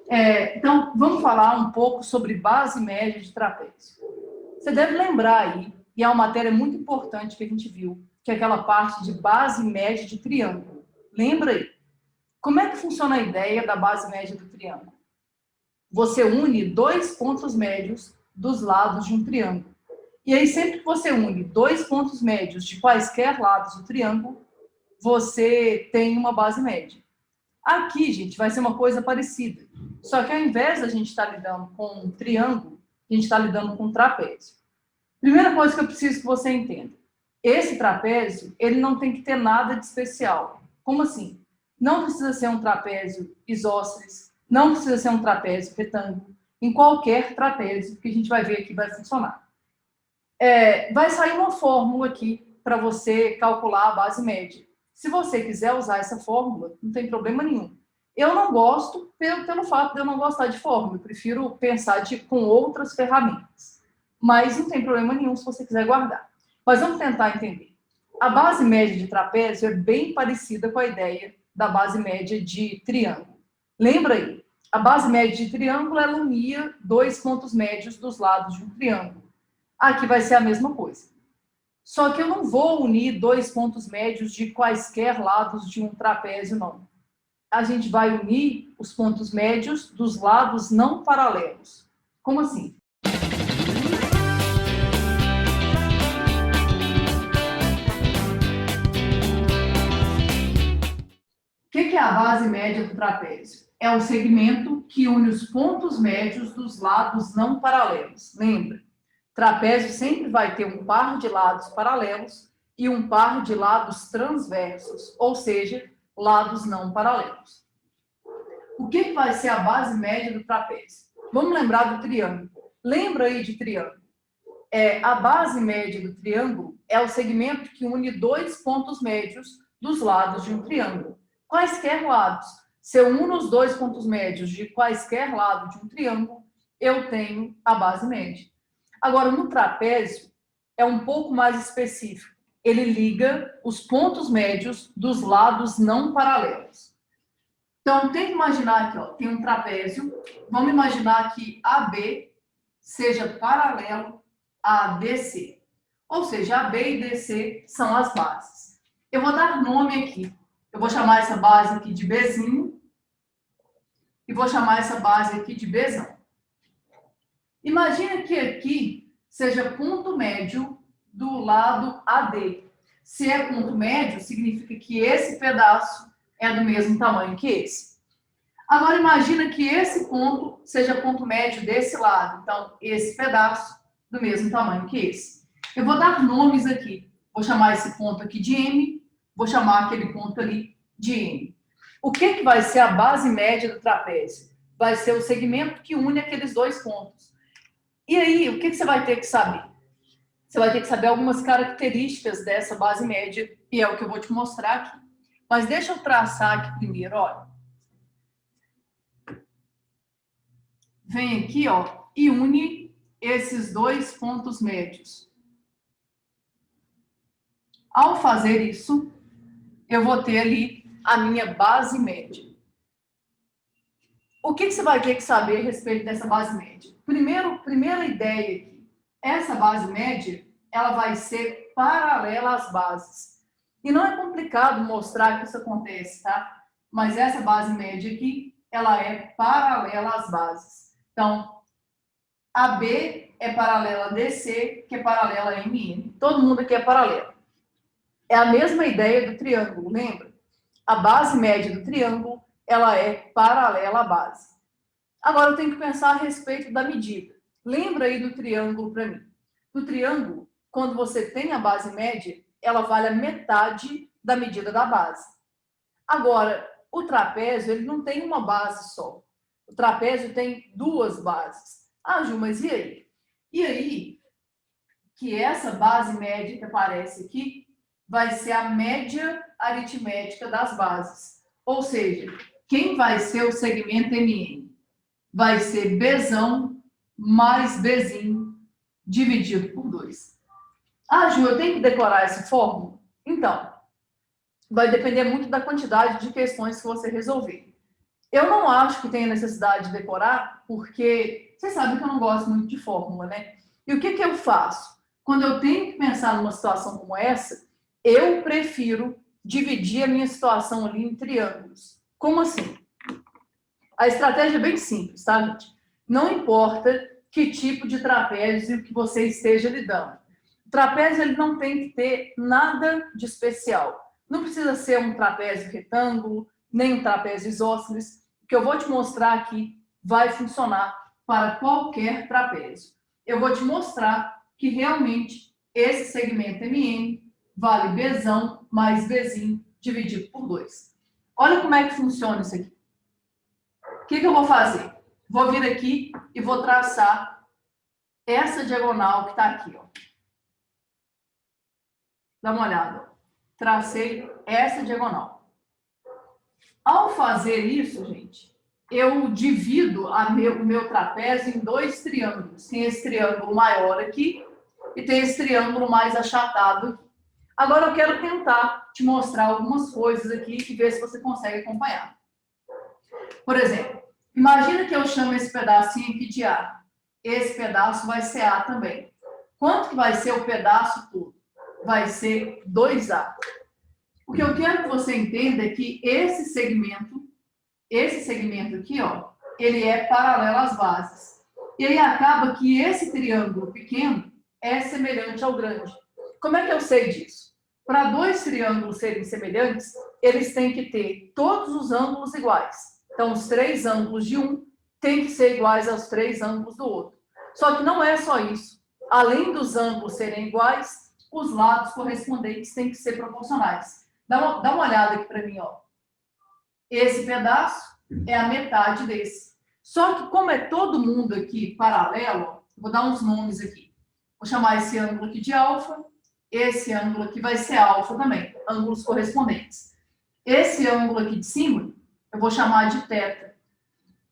Então, vamos falar um pouco sobre base média de trapézio. Você deve lembrar aí, e é uma matéria muito importante que a gente viu, que é aquela parte de base média de triângulo. Lembra aí? Como é que funciona a ideia da base média do triângulo? Você une dois pontos médios dos lados de um triângulo. E aí, sempre que você une dois pontos médios de quaisquer lados do triângulo, você tem uma base média. Aqui, gente, vai ser uma coisa parecida. Só que ao invés da gente estar lidando com um triângulo, a gente está lidando com um trapézio. Primeira coisa que eu preciso que você entenda. Esse trapézio, ele não tem que ter nada de especial. Como assim? Não precisa ser um trapézio isósceles, não precisa ser um trapézio retângulo. Em qualquer trapézio que a gente vai ver aqui vai funcionar. Vai sair uma fórmula aqui para você calcular a base média. Se você quiser usar essa fórmula, não tem problema nenhum. Eu não gosto pelo fato de eu não gostar de fórmula. Eu prefiro pensar com outras ferramentas. Mas não tem problema nenhum se você quiser guardar. Mas vamos tentar entender. A base média de trapézio é bem parecida com a ideia da base média de triângulo. Lembra aí? A base média de triângulo, ela unia dois pontos médios dos lados de um triângulo. Aqui vai ser a mesma coisa. Só que eu não vou unir dois pontos médios de quaisquer lados de um trapézio, não. A gente vai unir os pontos médios dos lados não paralelos. Como assim? O que é a base média do trapézio? É o segmento que une os pontos médios dos lados não paralelos. Lembra? Trapézio sempre vai ter um par de lados paralelos e um par de lados transversos, ou seja, lados não paralelos. O que vai ser a base média do trapézio? Vamos lembrar do triângulo. Lembra aí de triângulo? A base média do triângulo é o segmento que une dois pontos médios dos lados de um triângulo. Quaisquer lados. Se eu uno os dois pontos médios de quaisquer lado de um triângulo, eu tenho a base média. Agora, no trapézio, é um pouco mais específico. Ele liga os pontos médios dos lados não paralelos. Então, tenta imaginar aqui, ó, tem um trapézio. Vamos imaginar que AB seja paralelo a DC. Ou seja, AB e DC são as bases. Eu vou dar nome aqui. Eu vou chamar essa base aqui de Bzinho e vou chamar essa base aqui de Bzão. Imagina que aqui seja ponto médio do lado AD. Se é ponto médio, significa que esse pedaço é do mesmo tamanho que esse. Agora, imagina que esse ponto seja ponto médio desse lado. Então, esse pedaço do mesmo tamanho que esse. Eu vou dar nomes aqui. Vou chamar esse ponto aqui de M, vou chamar aquele ponto ali de N. O que vai ser a base média do trapézio? Vai ser o segmento que une aqueles dois pontos. E aí, o que você vai ter que saber? Você vai ter que saber algumas características dessa base média, e é o que eu vou te mostrar aqui. Mas deixa eu traçar aqui primeiro, olha. Vem aqui, ó, e une esses dois pontos médios. Ao fazer isso, eu vou ter ali a minha base média. O que você vai ter que saber a respeito dessa base média? Primeira ideia aqui. Essa base média, ela vai ser paralela às bases. E não é complicado mostrar que isso acontece, tá? Mas essa base média aqui, ela é paralela às bases. Então, AB é paralela a DC, que é paralela a MN. Todo mundo aqui é paralelo. É a mesma ideia do triângulo, lembra? A base média do triângulo, ela é paralela à base. Agora eu tenho que pensar a respeito da medida. Lembra aí do triângulo para mim. No triângulo, quando você tem a base média, ela vale a metade da medida da base. Agora, o trapézio, ele não tem uma base só. O trapézio tem duas bases. Ah, Ju, mas e aí? E aí, que essa base média que aparece aqui vai ser a média aritmética das bases. Ou seja, quem vai ser o segmento MN? Vai ser Bzão mais Bzinho dividido por 2. Ah, Ju, eu tenho que decorar essa fórmula? Então, vai depender muito da quantidade de questões que você resolver. Eu não acho que tenha necessidade de decorar, porque vocês sabem que eu não gosto muito de fórmula, né? E o que eu faço? Quando eu tenho que pensar numa situação como essa, eu prefiro dividir a minha situação ali em triângulos. Como assim? A estratégia é bem simples, tá, gente? Não importa que tipo de trapézio que você esteja lidando. O trapézio ele não tem que ter nada de especial. Não precisa ser um trapézio retângulo, nem um trapézio isósceles. O que eu vou te mostrar aqui vai funcionar para qualquer trapézio. Eu vou te mostrar que realmente esse segmento MN vale Bzão mais Bzinho dividido por 2. Olha como é que funciona isso aqui. O que eu vou fazer? Vou vir aqui e vou traçar essa diagonal que está aqui, ó. Dá uma olhada. Tracei essa diagonal. Ao fazer isso, gente, eu divido o meu trapézio em 2 triângulos. Tem esse triângulo maior aqui e tem esse triângulo mais achatado aqui. Agora eu quero tentar te mostrar algumas coisas aqui e ver se você consegue acompanhar. Por exemplo, imagina que eu chamo esse pedacinho aqui de A. Esse pedaço vai ser A também. Quanto que vai ser o pedaço todo? Vai ser 2A. O que eu quero que você entenda é que esse segmento aqui, ó, ele é paralelo às bases. E aí acaba que esse triângulo pequeno é semelhante ao grande. Como é que eu sei disso? Para 2 triângulos serem semelhantes, eles têm que ter todos os ângulos iguais. Então, os 3 ângulos de um têm que ser iguais aos 3 ângulos do outro. Só que não é só isso. Além dos ângulos serem iguais, os lados correspondentes têm que ser proporcionais. Dá uma olhada aqui para mim, ó. Esse pedaço é a metade desse. Só que como é todo mundo aqui paralelo, vou dar uns nomes aqui. Vou chamar esse ângulo aqui de alfa. Esse ângulo aqui vai ser alfa também, ângulos correspondentes. Esse ângulo aqui de cima, eu vou chamar de θ.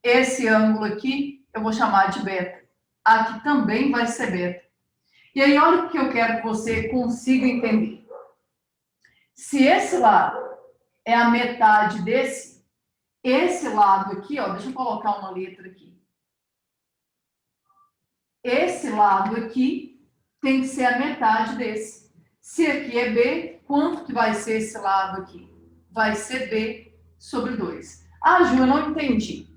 Esse ângulo aqui, eu vou chamar de beta. Aqui também vai ser beta. E aí, olha o que eu quero que você consiga entender. Se esse lado é a metade desse, esse lado aqui, ó, deixa eu colocar uma letra aqui. Esse lado aqui tem que ser a metade desse. Se aqui é B, quanto que vai ser esse lado aqui? Vai ser B sobre 2. Ah, Ju, eu não entendi.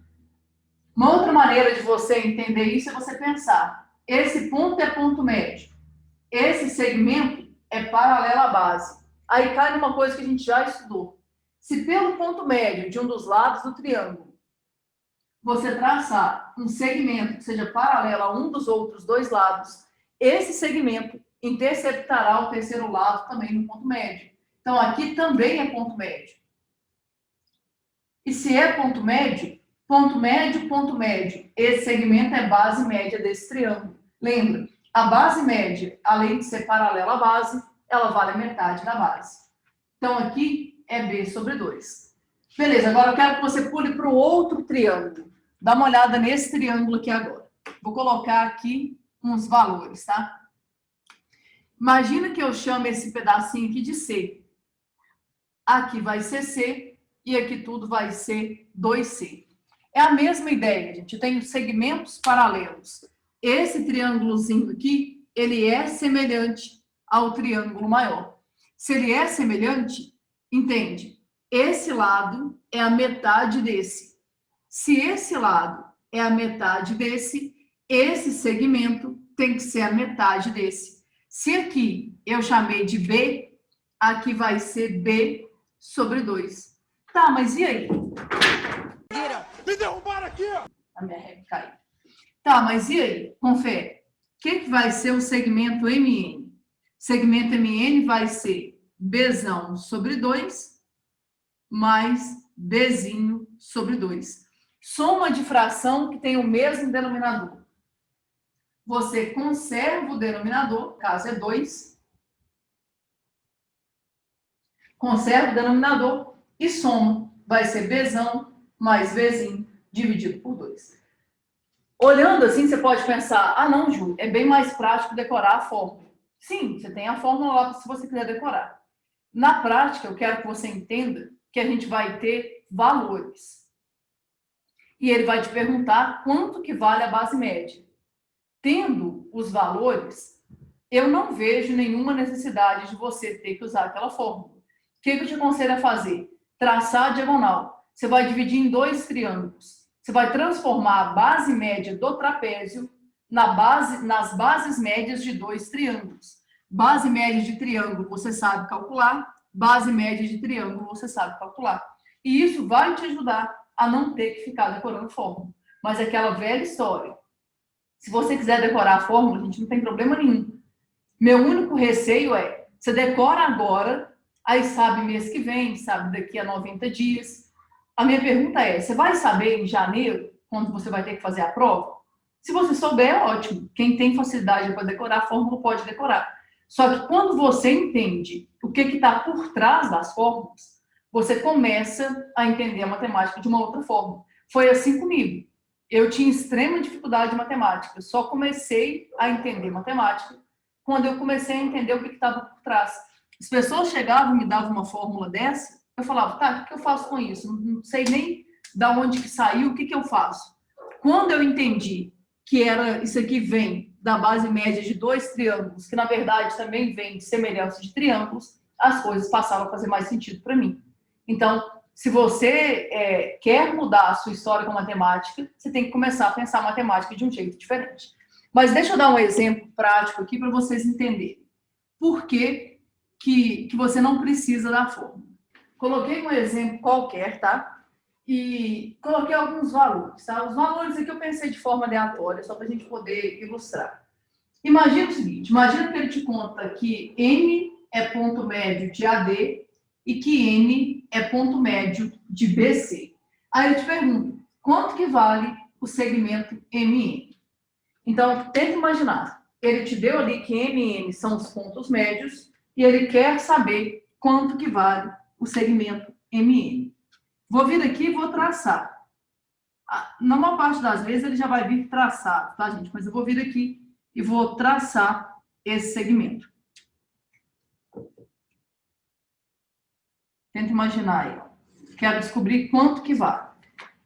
Uma outra maneira de você entender isso é você pensar. Esse ponto é ponto médio. Esse segmento é paralelo à base. Aí cai numa coisa que a gente já estudou. Se pelo ponto médio de um dos lados do triângulo, você traçar um segmento que seja paralelo a um dos outros 2 lados, esse segmento interceptará o terceiro lado também no ponto médio. Então, aqui também é ponto médio. E se é ponto médio, ponto médio, ponto médio. Esse segmento é base média desse triângulo. Lembra, a base média, além de ser paralela à base, ela vale a metade da base. Então, aqui é B sobre 2. Beleza, agora eu quero que você pule para o outro triângulo. Dá uma olhada nesse triângulo aqui agora. Vou colocar aqui uns valores, tá? Imagina que eu chamo esse pedacinho aqui de C. Aqui vai ser C e aqui tudo vai ser 2C. É a mesma ideia, gente. Eu tenho segmentos paralelos. Esse triângulozinho aqui, ele é semelhante ao triângulo maior. Se ele é semelhante, entende? Esse lado é a metade desse. Se esse lado é a metade desse, esse segmento tem que ser a metade desse. Se aqui eu chamei de B, aqui vai ser B sobre 2. Tá, mas e aí? Me derrubaram aqui! A minha régua caiu. Tá, mas e aí? Confere. O que vai ser o segmento MN? O segmento MN vai ser Bzão sobre 2 mais Bzinho sobre 2. Soma de fração que tem o mesmo denominador. Você conserva o denominador, caso é 2. Conserva o denominador e soma. Vai ser Bzão mais Bzinho dividido por 2. Olhando assim, você pode pensar, ah não, Ju, é bem mais prático decorar a fórmula. Sim, você tem a fórmula lá se você quiser decorar. Na prática, eu quero que você entenda que a gente vai ter valores. E ele vai te perguntar quanto que vale a base média. Tendo os valores, eu não vejo nenhuma necessidade de você ter que usar aquela fórmula. O que eu te aconselho a fazer? Traçar a diagonal. Você vai dividir em 2 triângulos. Você vai transformar a base média do trapézio nas bases médias de 2 triângulos. Base média de triângulo você sabe calcular, base média de triângulo você sabe calcular. E isso vai te ajudar a não ter que ficar decorando fórmula. Mas é aquela velha história. Se você quiser decorar a fórmula, a gente não tem problema nenhum. Meu único receio é, você decora agora, aí sabe mês que vem, sabe daqui a 90 dias. A minha pergunta é, você vai saber em janeiro, quando você vai ter que fazer a prova? Se você souber, é ótimo. Quem tem facilidade para decorar a fórmula pode decorar. Só que quando você entende o que está por trás das fórmulas, você começa a entender a matemática de uma outra forma. Foi assim comigo. Eu tinha extrema dificuldade em matemática. Só comecei a entender matemática quando eu comecei a entender o que estava por trás. As pessoas chegavam e me davam uma fórmula dessa, eu falava, tá, o que eu faço com isso? Não sei nem de onde que saiu, o que eu faço? Quando eu entendi que era isso aqui vem da base média de 2 triângulos, que na verdade também vem de semelhança de triângulos, as coisas passaram a fazer mais sentido para mim. Então, se você quer mudar a sua história com matemática, você tem que começar a pensar a matemática de um jeito diferente. Mas deixa eu dar um exemplo prático aqui para vocês entenderem. Por que você não precisa da fórmula? Coloquei um exemplo qualquer, tá? E coloquei alguns valores, tá? Os valores aqui eu pensei de forma aleatória, só para a gente poder ilustrar. Imagina o seguinte, imagina que ele te conta que N é ponto médio de AD e que N é ponto médio de BC. Aí ele te pergunta, quanto que vale o segmento MN? Então, tenta imaginar, ele te deu ali que MN são os pontos médios e ele quer saber quanto que vale o segmento MN. Vou vir aqui e vou traçar. Na maior parte das vezes ele já vai vir traçado, tá, gente? Mas eu vou vir aqui e vou traçar esse segmento. Tenta imaginar aí. Quero descobrir quanto que vale.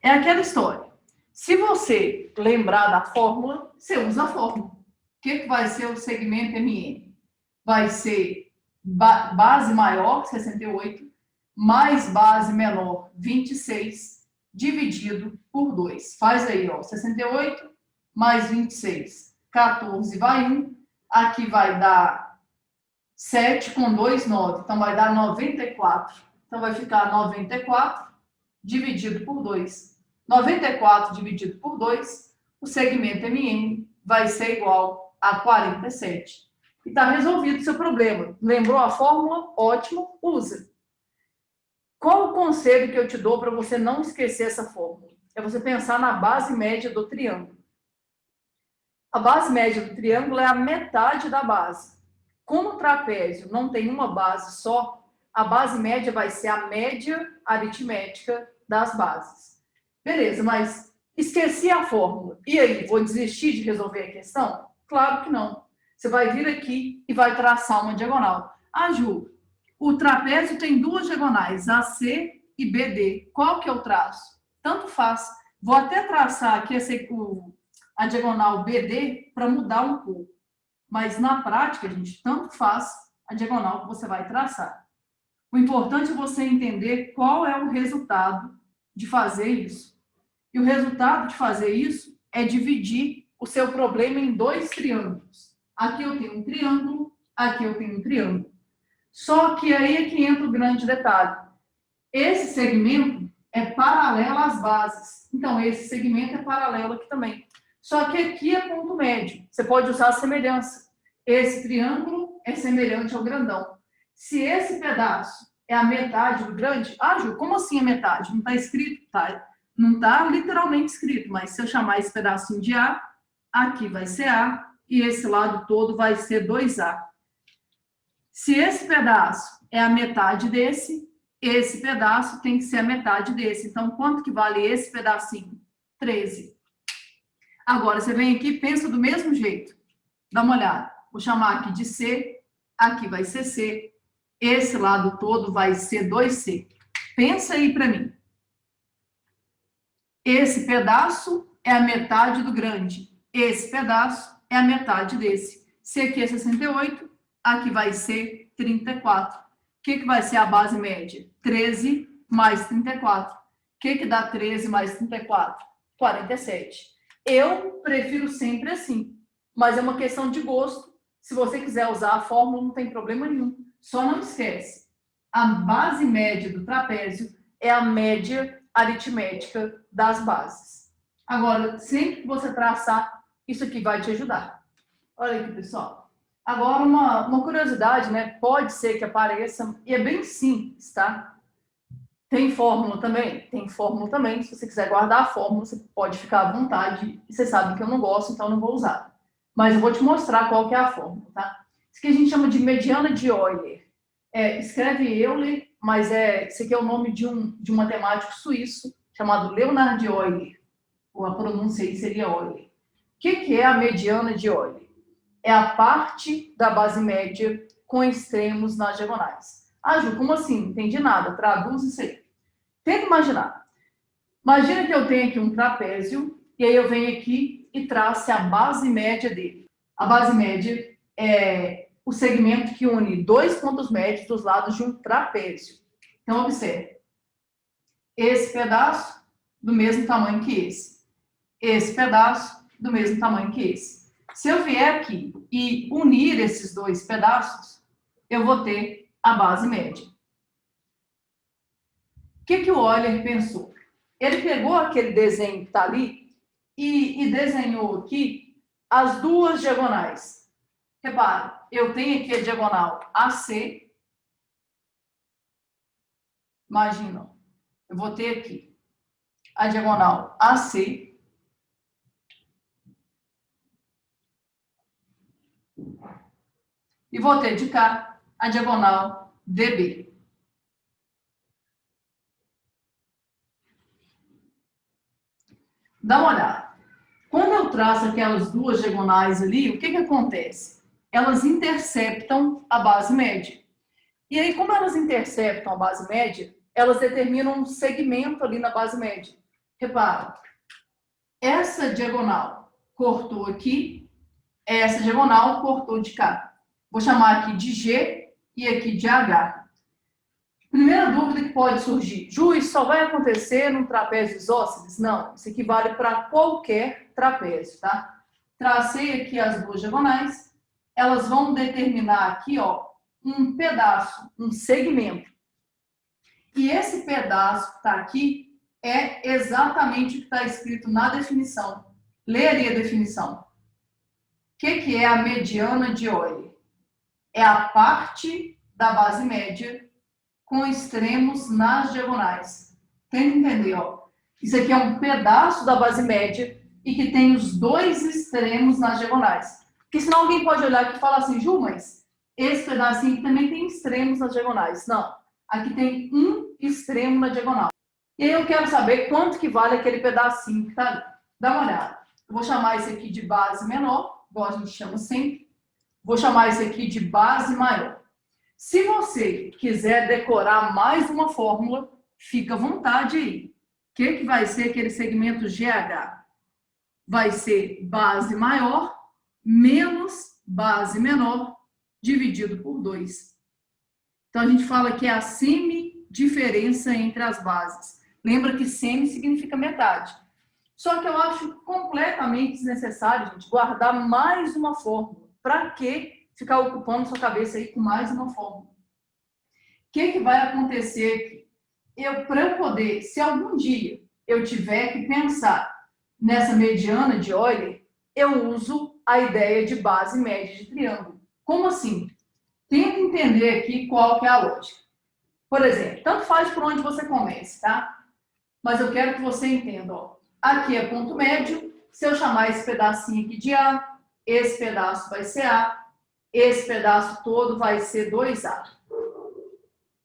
É aquela história. Se você lembrar da fórmula, você usa a fórmula. O que vai ser o segmento MN? Vai ser base maior, 68, mais base menor, 26, dividido por 2. Faz aí, ó, 68 mais 26. 14 vai 1. Aqui vai dar 7 com 2, 9. Então, vai dar 94. Então, vai ficar 94 dividido por 2. 94 dividido por 2, o segmento MN vai ser igual a 47. E está resolvido o seu problema. Lembrou a fórmula? Ótimo, usa. Qual o conselho que eu te dou para você não esquecer essa fórmula? É você pensar na base média do triângulo. A base média do triângulo é a metade da base. Como o trapézio não tem uma base só, a base média vai ser a média aritmética das bases. Beleza, mas esqueci a fórmula. E aí, vou desistir de resolver a questão? Claro que não. Você vai vir aqui e vai traçar uma diagonal. Ah, Ju, o trapézio tem 2 diagonais, AC e BD. Qual que é o traço? Tanto faz. Vou até traçar aqui a diagonal BD para mudar um pouco. Mas na prática, gente, tanto faz a diagonal que você vai traçar. O importante é você entender qual é o resultado de fazer isso. E o resultado de fazer isso é dividir o seu problema em 2 triângulos. Aqui eu tenho um triângulo, aqui eu tenho um triângulo. Só que aí é que entra o grande detalhe. Esse segmento é paralelo às bases. Então, esse segmento é paralelo aqui também. Só que aqui é ponto médio. Você pode usar a semelhança. Esse triângulo é semelhante ao grandão. Se esse pedaço é a metade do grande... Ah, Ju, como assim a metade? Não está escrito, tá? Não está literalmente escrito, mas se eu chamar esse pedacinho de A, aqui vai ser A, e esse lado todo vai ser 2A. Se esse pedaço é a metade desse, esse pedaço tem que ser a metade desse. Então, quanto que vale esse pedacinho? 13. Agora, você vem aqui e pensa do mesmo jeito. Dá uma olhada. Vou chamar aqui de C, aqui vai ser C, esse lado todo vai ser 2C. Pensa aí para mim. Esse pedaço é a metade do grande. Esse pedaço é a metade desse. Se aqui é 68, aqui vai ser 34. O que vai ser a base média? 13 mais 34. O que dá 13 mais 34? 47. Eu prefiro sempre assim, mas é uma questão de gosto. Se você quiser usar a fórmula, não tem problema nenhum. Só não esquece, a base média do trapézio é a média aritmética das bases. Agora, sempre que você traçar, isso aqui vai te ajudar. Olha aqui, pessoal. Agora, uma curiosidade, né? Pode ser que apareça, e é bem simples, tá? Tem fórmula também? Tem fórmula também. Se você quiser guardar a fórmula, você pode ficar à vontade. E você sabe que eu não gosto, então não vou usar. Mas eu vou te mostrar qual que é a fórmula, tá? Isso que a gente chama de mediana de Euler. Escreve Euler, mas esse aqui é o nome de um matemático suíço chamado Leonhard Euler. Ou a pronúncia aí seria Euler. O que é a mediana de Euler? É a parte da base média com extremos nas diagonais. Ah, Ju, como assim? Não entendi nada. Traduz isso aí. Tenta imaginar. Imagina que eu tenho aqui um trapézio, e aí eu venho aqui e traço a base média dele. A base média é o segmento que une dois pontos médios dos lados de um trapézio. Então, observe. Esse pedaço do mesmo tamanho que esse. Esse pedaço do mesmo tamanho que esse. Se eu vier aqui e unir esses dois pedaços, eu vou ter a base média. O que o Euler pensou? Ele pegou aquele desenho que está ali e desenhou aqui as duas diagonais. Repara, eu tenho aqui a diagonal AC. Imagina, eu vou ter aqui a diagonal AC. E vou ter de cá a diagonal DB. Dá uma olhada. Quando eu traço aquelas duas diagonais ali, o que acontece? Elas interceptam a base média. E aí, como elas interceptam a base média, elas determinam um segmento ali na base média. Repara, essa diagonal cortou aqui, essa diagonal cortou de cá. Vou chamar aqui de G e aqui de H. Primeira dúvida que pode surgir: Ju, isso só vai acontecer num trapézio isósceles? Não, isso aqui vale para qualquer trapézio, tá? Tracei aqui as duas diagonais, elas vão determinar aqui, ó, um pedaço, um segmento. E esse pedaço que está aqui é exatamente o que está escrito na definição. Lê ali a definição. O que é a mediana de Euler? É a parte da base média com extremos nas diagonais. Tenta entender, ó. Isso aqui é um pedaço da base média e que tem os dois extremos nas diagonais. Porque senão alguém pode olhar aqui e falar assim, Ju, mas esse pedacinho aqui também tem extremos nas diagonais. Não, aqui tem um extremo na diagonal. E aí eu quero saber quanto que vale aquele pedacinho que está ali. Dá uma olhada. Eu vou chamar esse aqui de base menor, igual a gente chama sempre. Vou chamar esse aqui de base maior. Se você quiser decorar mais uma fórmula, fica à vontade aí. O que vai ser aquele segmento GH? Vai ser base maior menos base menor dividido por 2. Então, a gente fala que é a semi-diferença entre as bases. Lembra que semi significa metade. Só que eu acho completamente desnecessário, gente, guardar mais uma fórmula. Para que ficar ocupando sua cabeça aí com mais uma fórmula? O que vai acontecer aqui? Para poder, se algum dia eu tiver que pensar nessa mediana de Euler, eu uso a ideia de base média de triângulo. Como assim? Tenta entender aqui qual que é a lógica. Por exemplo, tanto faz por onde você comece, tá? Mas eu quero que você entenda, ó. Aqui é ponto médio. Se eu chamar esse pedacinho aqui de A, esse pedaço vai ser A, esse pedaço todo vai ser 2A.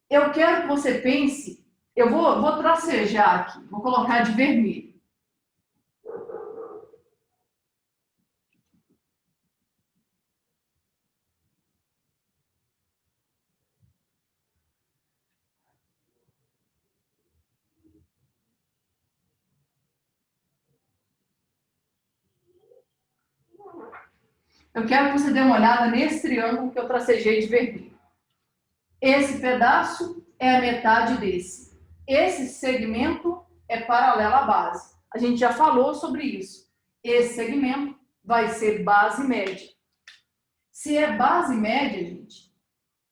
Eu quero que você pense, eu vou tracejar aqui, vou colocar de vermelho. Eu quero que você dê uma olhada nesse triângulo que eu tracejei de vermelho. Esse pedaço é a metade desse. Esse segmento é paralelo à base. A gente já falou sobre isso. Esse segmento vai ser base média. Se é base média, gente,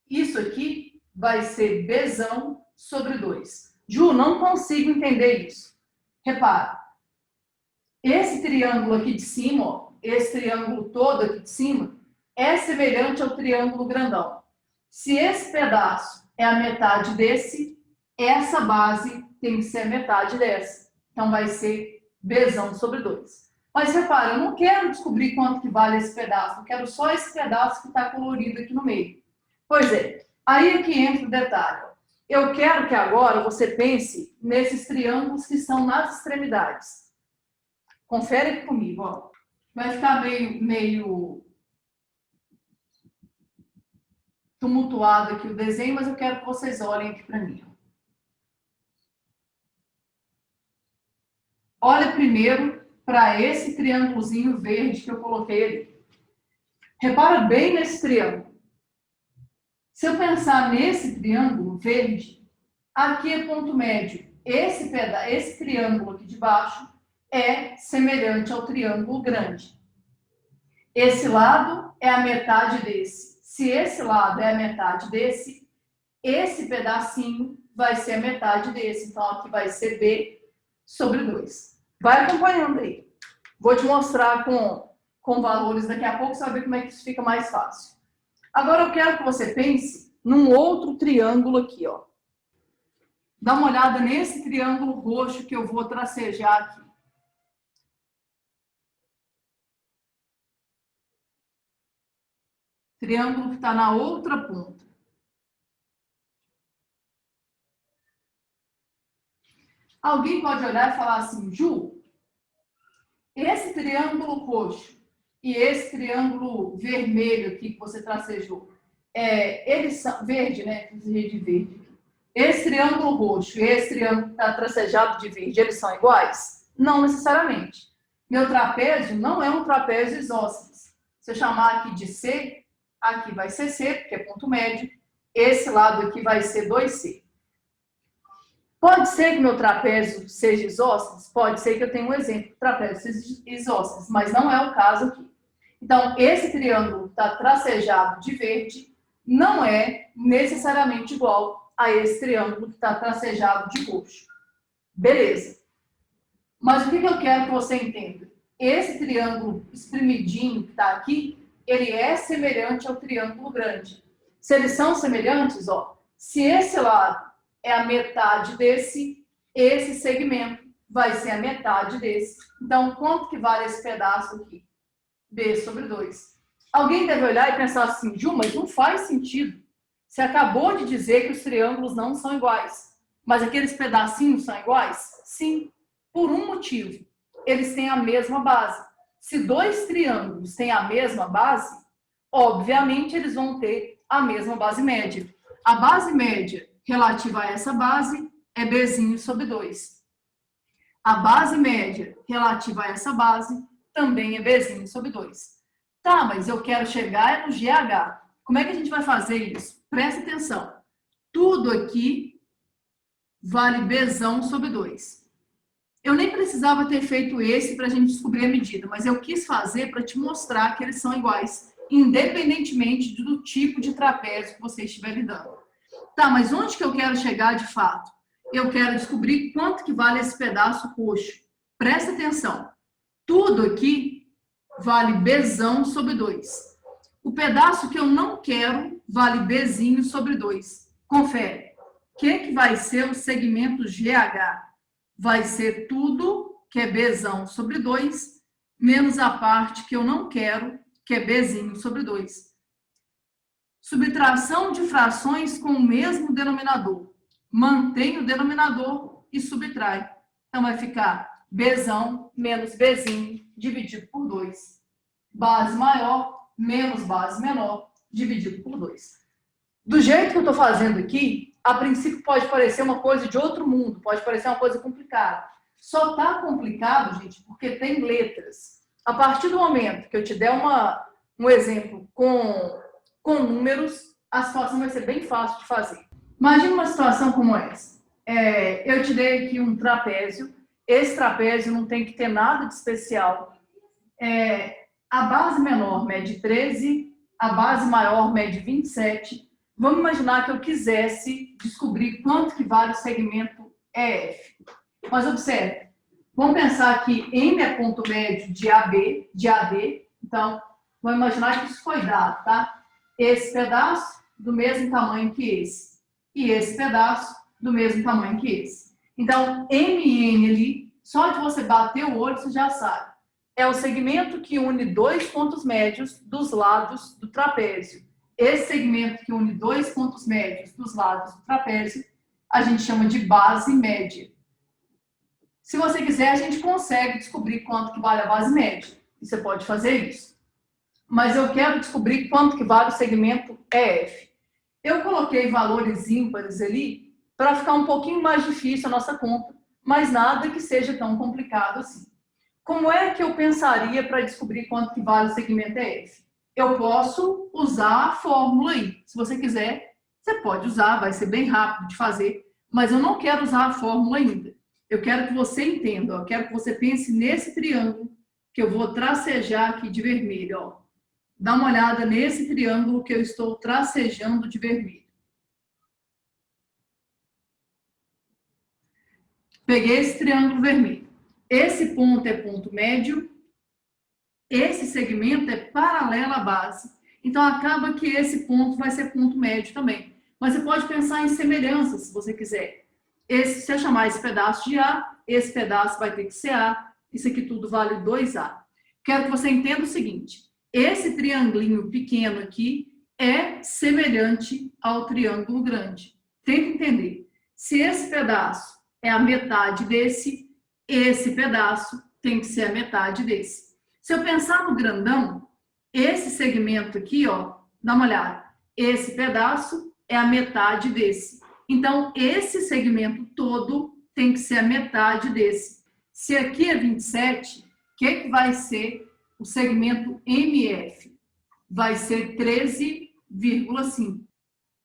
isso aqui vai ser Bzão sobre 2. Ju, não consigo entender isso. Repara, esse triângulo aqui de cima, ó, esse triângulo todo aqui de cima, é semelhante ao triângulo grandão. Se esse pedaço é a metade desse, essa base tem que ser a metade dessa. Então, vai ser Bzão sobre 2. Mas, repara, eu não quero descobrir quanto que vale esse pedaço. Eu quero só esse pedaço que está colorido aqui no meio. Pois é, aí é que entra o detalhe. Eu quero que agora você pense nesses triângulos que estão nas extremidades. Confere aqui comigo, ó. Vai ficar meio tumultuado aqui o desenho, mas eu quero que vocês olhem aqui para mim. Olha primeiro para esse triângulozinho verde que eu coloquei ali. Repara bem nesse triângulo. Se eu pensar nesse triângulo verde, aqui é ponto médio. Esse triângulo aqui de baixo é semelhante ao triângulo grande. Esse lado é a metade desse. Se esse lado é a metade desse, esse pedacinho vai ser a metade desse. Então, aqui vai ser B sobre 2. Vai acompanhando aí. Vou te mostrar com valores daqui a pouco, você vai ver como é que isso fica mais fácil. Agora, eu quero que você pense num outro triângulo aqui, ó. Dá uma olhada nesse triângulo roxo que eu vou tracejar aqui. Triângulo que está na outra ponta. Alguém pode olhar e falar assim, Ju, esse triângulo roxo e esse triângulo vermelho aqui que você tracejou, eles são verde, né? De verde. Esse triângulo roxo e esse triângulo que está tracejado de verde, eles são iguais? Não necessariamente. Meu trapézio não é um trapézio isósceles. Se eu chamar aqui de C, aqui vai ser C, porque é ponto médio. Esse lado aqui vai ser 2C. Pode ser que meu trapézio seja isósceles? Pode ser que eu tenha um exemplo de trapézio isósceles, mas não é o caso aqui. Então, esse triângulo está tracejado de verde não é necessariamente igual a esse triângulo que está tracejado de roxo. Beleza. Mas o que eu quero que você entenda? Esse triângulo espremidinho que está aqui, ele é semelhante ao triângulo grande. Se eles são semelhantes, ó, se esse lado é a metade desse, esse segmento vai ser a metade desse. Então, quanto que vale esse pedaço aqui? B sobre 2. Alguém deve olhar e pensar assim, Ju, mas não faz sentido. Você acabou de dizer que os triângulos não são iguais. Mas aqueles pedacinhos são iguais? Sim, por um motivo. Eles têm a mesma base. Se dois triângulos têm a mesma base, obviamente eles vão ter a mesma base média. A base média relativa a essa base é Bzinho sobre 2. A base média relativa a essa base também é Bzinho sobre 2. Tá, mas eu quero chegar no GH. Como é que a gente vai fazer isso? Presta atenção. Tudo aqui vale Bzão sobre 2. Eu nem precisava ter feito esse para a gente descobrir a medida, mas eu quis fazer para te mostrar que eles são iguais, independentemente do tipo de trapézio que você estiver lidando. Tá, mas onde que eu quero chegar de fato? Eu quero descobrir quanto que vale esse pedaço roxo. Presta atenção. Tudo aqui vale Bzão sobre 2. O pedaço que eu não quero vale Bzinho sobre 2. Confere. O que vai ser o segmento GH? Vai ser tudo que é Bzão sobre 2, menos a parte que eu não quero, que é Bzinho sobre 2. Subtração de frações com o mesmo denominador. Mantém o denominador e subtrai. Então, vai ficar Bzão menos Bzinho dividido por 2. Base maior menos base menor dividido por 2. Do jeito que eu estou fazendo aqui, a princípio pode parecer uma coisa de outro mundo, pode parecer uma coisa complicada. Só está complicado, gente, porque tem letras. A partir do momento que eu te der um exemplo com números, a situação vai ser bem fácil de fazer. Imagina uma situação como essa. Eu te dei aqui um trapézio. Esse trapézio não tem que ter nada de especial. A base menor mede 13, a base maior mede 27. Vamos imaginar que eu quisesse descobrir quanto que vale o segmento EF. Mas observe, vamos pensar que M é ponto médio de AB, de AD. Então, vamos imaginar que isso foi dado, tá? Esse pedaço do mesmo tamanho que esse. E esse pedaço do mesmo tamanho que esse. Então, M e N ali, só de você bater o olho, você já sabe. É o segmento que une dois pontos médios dos lados do trapézio. Esse segmento que une dois pontos médios dos lados do trapézio, a gente chama de base média. Se você quiser, a gente consegue descobrir quanto que vale a base média. E você pode fazer isso. Mas eu quero descobrir quanto que vale o segmento EF. Eu coloquei valores ímpares ali para ficar um pouquinho mais difícil a nossa conta, mas nada que seja tão complicado assim. Como é que eu pensaria para descobrir quanto que vale o segmento EF? Eu posso usar a fórmula aí. Se você quiser, você pode usar, vai ser bem rápido de fazer, mas eu não quero usar a fórmula ainda. Eu quero que você entenda, eu quero que você pense nesse triângulo que eu vou tracejar aqui de vermelho. Ó. Dá uma olhada nesse triângulo que eu estou tracejando de vermelho. Peguei esse triângulo vermelho. Esse ponto é ponto médio. Esse segmento é paralelo à base. Então, acaba que esse ponto vai ser ponto médio também. Mas você pode pensar em semelhanças, se você quiser. Se eu chamar esse pedaço de A, esse pedaço vai ter que ser A. Isso aqui tudo vale 2A. Quero que você entenda o seguinte. Esse triangulinho pequeno aqui é semelhante ao triângulo grande. Tenta entender. Se esse pedaço é a metade desse, esse pedaço tem que ser a metade desse. Se eu pensar no grandão, esse segmento aqui, ó, dá uma olhada. Esse pedaço é a metade desse. Então, esse segmento todo tem que ser a metade desse. Se aqui é 27, o que vai ser o segmento MF? Vai ser 13,5.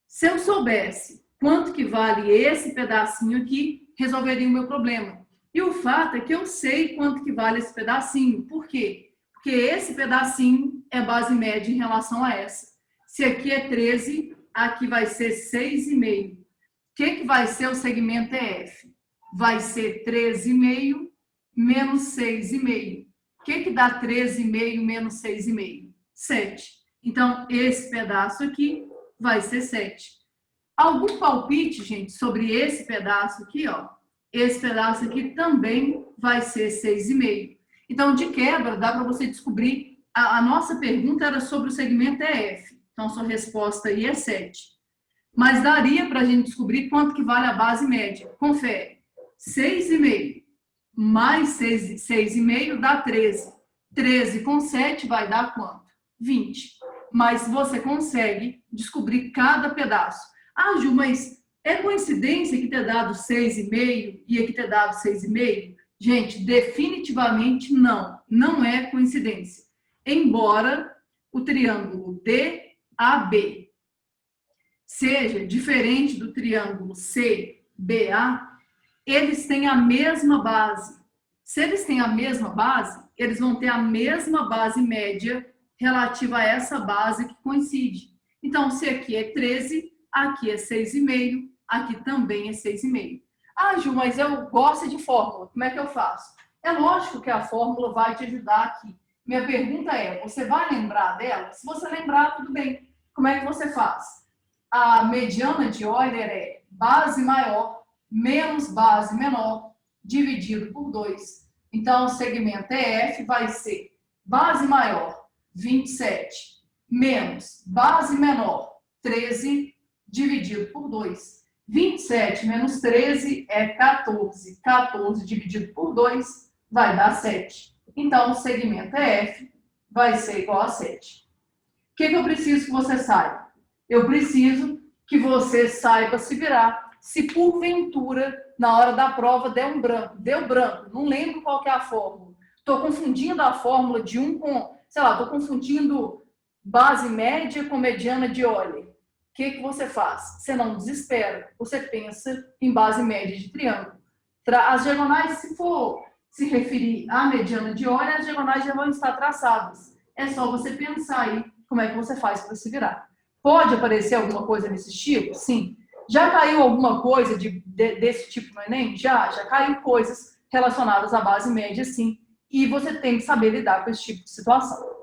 Se eu soubesse quanto que vale esse pedacinho aqui, resolveria o meu problema. E o fato é que eu sei quanto que vale esse pedacinho. Por quê? Porque esse pedacinho é base média em relação a essa. Se aqui é 13, aqui vai ser 6,5. O que vai ser o segmento EF? Vai ser 13,5 menos 6,5. O que dá 13,5 menos 6,5? 7. Então, esse pedaço aqui vai ser 7. Algum palpite, gente, sobre esse pedaço aqui, ó? Esse pedaço aqui também vai ser 6,5. Então, de quebra, dá para você descobrir. A nossa pergunta era sobre o segmento EF. Então, sua resposta aí é 7. Mas daria para a gente descobrir quanto que vale a base média. Confere. 6,5 mais 6,5 dá 13. 13 com 7 vai dar quanto? 20. Mas você consegue descobrir cada pedaço. Ah, Ju, mas é coincidência que ter dado 6,5 e aqui ter dado 6,5? Gente, definitivamente não. Não é coincidência. Embora o triângulo DAB seja diferente do triângulo CBA, eles têm a mesma base. Se eles têm a mesma base, eles vão ter a mesma base média relativa a essa base que coincide. Então, se aqui é 13, aqui é 6,5, aqui também é 6,5. Ah, Ju, mas eu gosto de fórmula. Como é que eu faço? É lógico que a fórmula vai te ajudar aqui. Minha pergunta é, você vai lembrar dela? Se você lembrar, tudo bem. Como é que você faz? A mediana de Euler é base maior menos base menor dividido por 2. Então, o segmento EF vai ser base maior, 27, menos base menor, 13, dividido por 2. 27 menos 13 é 14. 14 dividido por 2 vai dar 7. Então, o segmento EF vai ser igual a 7. O que eu preciso que você saiba? Eu preciso que você saiba se virar. Se porventura, na hora da prova, deu branco, não lembro qual que é a fórmula. Estou confundindo a fórmula de um com, sei lá, estou confundindo Base média com mediana de Euler. O que você faz? Você não desespera, você pensa em base média de triângulo. As diagonais, se for se referir à mediana de Euler, as diagonais já vão estar traçadas. É só você pensar aí como é que você faz para se virar. Pode aparecer alguma coisa nesse tipo? Sim. Já caiu alguma coisa desse tipo no Enem? Já caiu coisas relacionadas à base média, sim. E você tem que saber lidar com esse tipo de situação.